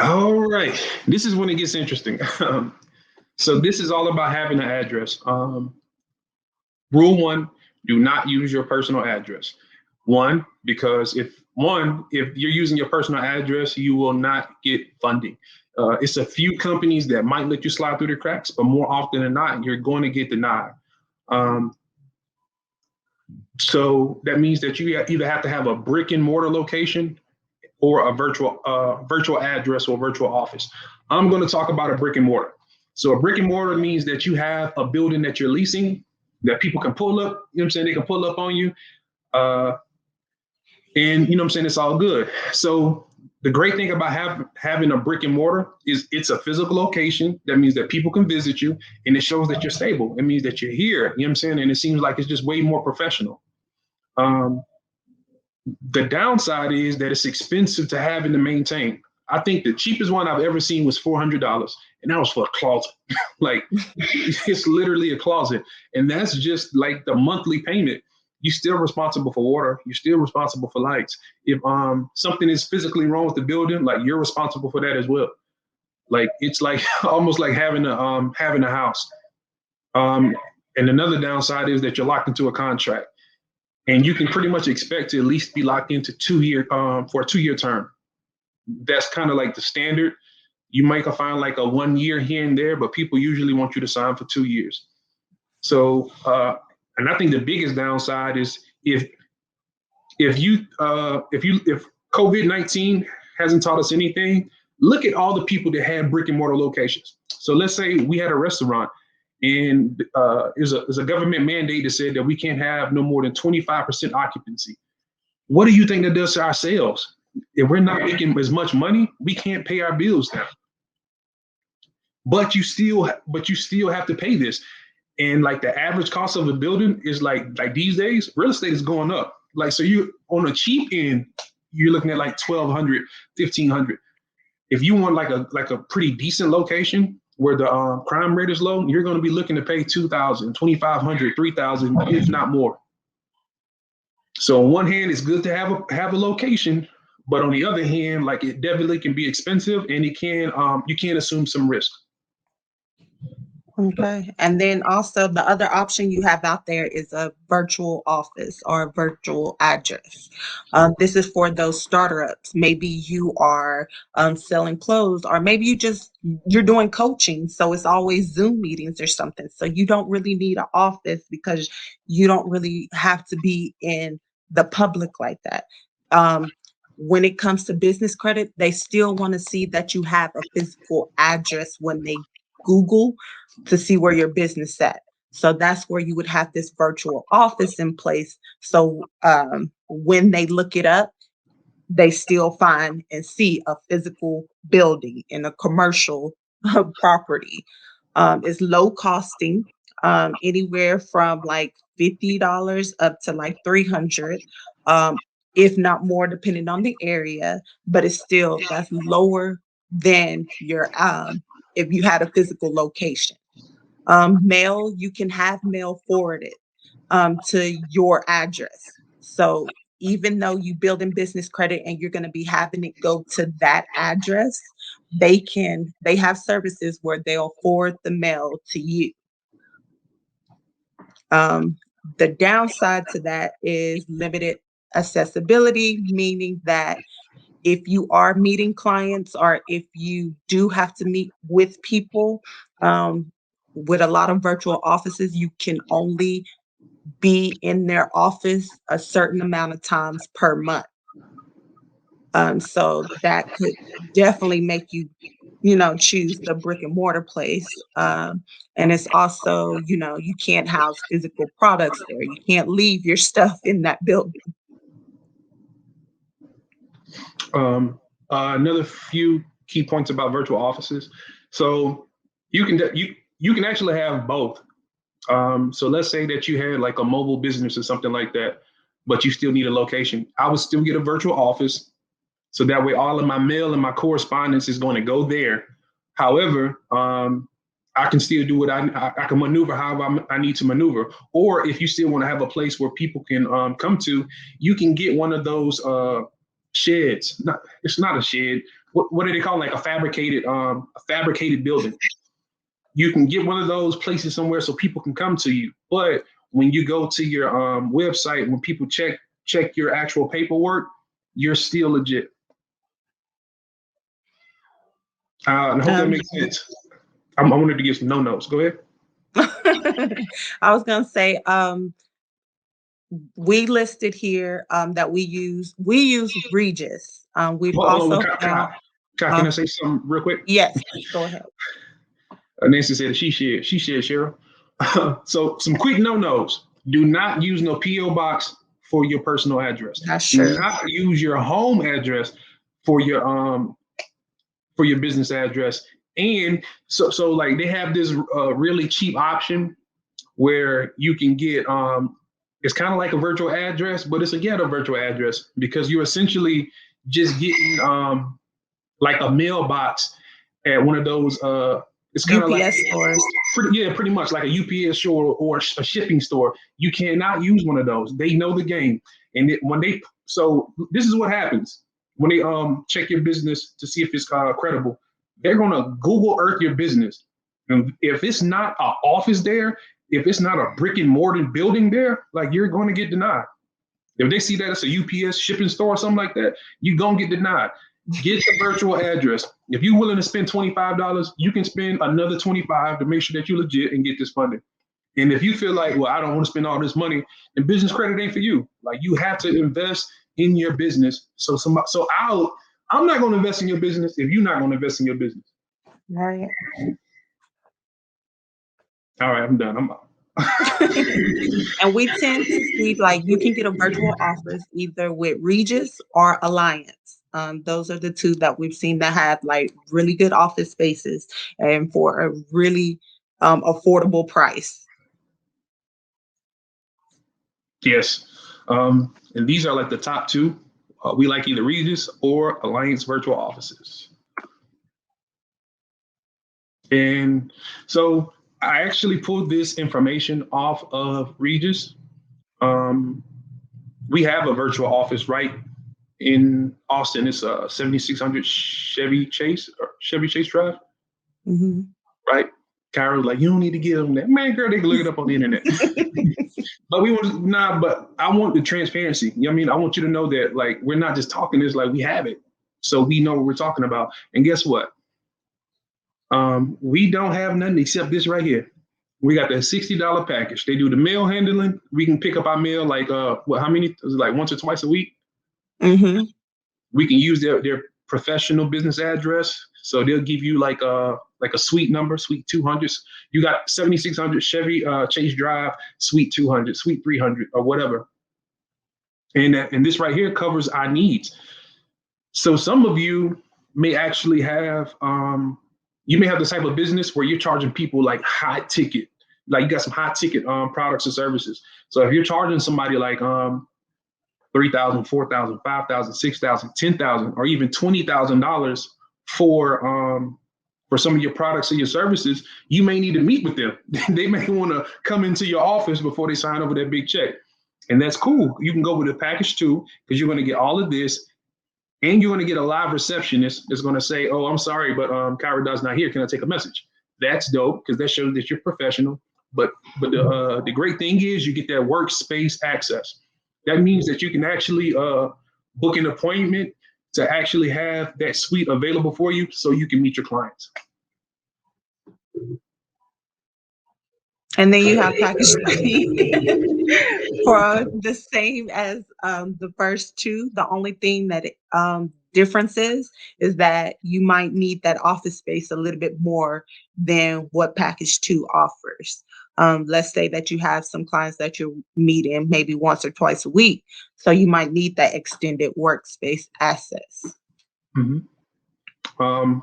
All right. This is when it gets interesting. So this is all about having an address. Rule one: do not use your personal address. One, because if you're using your personal address, you will not get funding. It's a few companies that might let you slide through the cracks, but more often than not, you're going to get denied. Um, so that means that you either have to have a brick and mortar location or a virtual address or virtual office. I'm going to talk about a brick and mortar. So a brick and mortar means that you have a building that you're leasing that people can pull up. You know what I'm saying? They can pull up on you, uh, and you know what I'm saying. It's all good. So the great thing about having a brick and mortar is it's a physical location. That means that people can visit you, and it shows that you're stable. It means that you're here. You know what I'm saying? And it seems like it's just way more professional. Um, the downside is that it's expensive to have and to maintain. I think the cheapest one I've ever seen was $400, and that was for a closet. Like it's literally a closet, and that's just like the monthly payment. You're still responsible for water. You're still responsible for lights. If something is physically wrong with the building, like you're responsible for that as well. Like it's like almost like having a house. Um, and another downside is that you're locked into a contract, and you can pretty much expect to at least be locked into 2 year for a 2 year term. That's kind of like the standard. You might find like a 1 year here and there, but people usually want you to sign for 2 years. So, and I think the biggest downside is if COVID-19 hasn't taught us anything, look at all the people that had brick and mortar locations. So let's say we had a restaurant and there's a government mandate that said that we can't have no more than 25% occupancy. What do you think that does to our sales? If we're not making as much money, we can't pay our bills now. But you still have to pay this. And like the average cost of a building is like these days, real estate is going up. Like so you on a cheap end, you're looking at like 1,200, 1,500. If you want like a pretty decent location where the crime rate is low, you're going to be looking to pay 2,000, 2,500, 3,000, if not more. So on one hand, it's good to have a location, but on the other hand, like it definitely can be expensive, and it can you can assume some risk. Okay. And then also the other option you have out there is a virtual office or a virtual address. This is for those startups. Maybe you are selling clothes, or maybe you're doing coaching. So it's always Zoom meetings or something. So you don't really need an office because you don't really have to be in the public like that. Um, when it comes to business credit, they still want to see that you have a physical address when they Google to see where your business at. So that's where you would have this virtual office in place. So when they look it up, they still find and see a physical building in a commercial property. It's low costing, anywhere from like $50 up to like 300, um, if not more, depending on the area. But it's still that's lower than your if you had a physical location. Mail, you can have mail forwarded to your address. So even though you build in business credit and you're going to be having it go to that address, they have services where they'll forward the mail to you. Um, the downside to that is limited accessibility, meaning that if you are meeting clients or if you do have to meet with people, um, with a lot of virtual offices, you can only be in their office a certain amount of times per month. So that could definitely make you choose the brick and mortar place. And it's also, you can't house physical products there. You can't leave your stuff in that building. Another few key points about virtual offices. So you can actually have both. So let's say that you had like a mobile business or something like that, but you still need a location. I would still get a virtual office, so that way all of my mail and my correspondence is going to go there. However, I can still do what I can maneuver however I need to maneuver. Or if you still want to have a place where people can come to, you can get one of those sheds. Not, it's not a shed. what do they call it? Like a fabricated building. You can get one of those places somewhere so people can come to you. But when you go to your website, when people check your actual paperwork, you're still legit. I hope that makes sense. I wanted to give some no-nos. Go ahead. I was gonna say, we listed here that we use Regis. We've Hold on, also found. can I say something real quick? Yes, go ahead. Nancy said she shared, Cheryl. So some quick no-nos. Do not use no PO box for your personal address. That's true. Do not use your home address for your business address. And so like they have this really cheap option where you can get it's kind of like a virtual address, but it's a ghetto virtual address because you're essentially just getting like a mailbox at one of those it's kind of like stores. Pretty much like a UPS store or a shipping store. You cannot use one of those. They know the game, and so this is what happens when they check your business to see if it's credible. They're gonna Google Earth your business, and if it's not an office there, if it's not a brick and mortar building there, like you're going to get denied. If they see that it's a UPS shipping store or something like that, you're gonna get denied. Get the virtual address. If you're willing to spend $25, you can spend another $25 to make sure that you're legit and get this funding. And if you feel like, well, I don't want to spend all this money, then business credit ain't for you. Like you have to invest in your business. I'm not going to invest in your business if you're not going to invest in your business. Right. All right, I'm done. I'm out. And we tend to see like you can get a virtual office either with Regis or Alliance. Those are the two that we've seen that have like really good office spaces and for a really affordable price. Yes. And these are like the top two. We like either Regis or Alliance virtual offices. And so I actually pulled this information off of Regis. We have a virtual office right in Austin. It's 7600 Chevy Chase Drive. Mm-hmm. Right? Kyra was like, you don't need to give them that. Man, girl, they can look it up on the internet. But I want the transparency. You know what I mean? I want you to know that like we're not just talking this, like we have it. So we know what we're talking about. And guess what? We don't have nothing except this right here. We got the $60 package. They do the mail handling. We can pick up our mail like how many? Is it like once or twice a week? Mm-hmm. We can use their professional business address. So they'll give you like a suite number, suite 200. You got 7600 Chevy Chase Drive, suite 200, suite 300, or whatever. And this right here covers our needs. So some of you may actually have you may have the type of business where you're charging people like high ticket, like you got some high ticket products and services. So if you're charging somebody like $3,000, $4,000, $5,000, $6,000, $10,000, or even $20,000 for some of your products and your services, you may need to meet with them. They may want to come into your office before they sign over that big check. And that's cool. You can go with a package too, because you're going to get all of this. And you're going to get a live receptionist that's going to say, oh, I'm sorry, but Kyra Dodd's not here. Can I take a message? That's dope because that shows that you're professional. But the great thing is you get that workspace access. That means that you can actually book an appointment to actually have that suite available for you so you can meet your clients. And then you have package 3 for the same as the first two. The only thing that difference is that you might need that office space a little bit more than what package 2 offers. Let's say that you have some clients that you're meeting maybe once or twice a week. So you might need that extended workspace access. Mm-hmm.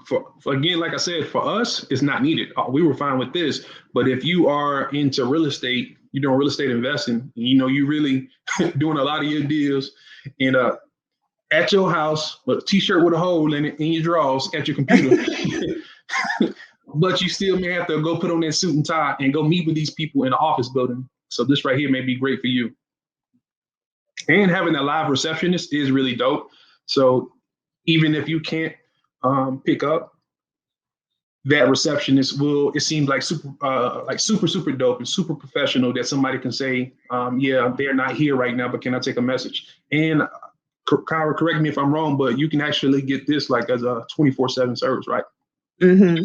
For again, like I said, for us, it's not needed. We were fine with this, but if you are into real estate, you're doing real estate investing, you really doing a lot of your deals in at your house with a t-shirt with a hole in it in your drawers at your computer, but you still may have to go put on that suit and tie and go meet with these people in the office building. So this right here may be great for you. And having a live receptionist is really dope. So even if you can't pick up, that receptionist will, it seems like super dope and super professional that somebody can say, yeah, they're not here right now, but can I take a message? And Kyra, correct me if I'm wrong, but you can actually get this like as a 24/7 service, right? Mm-hmm.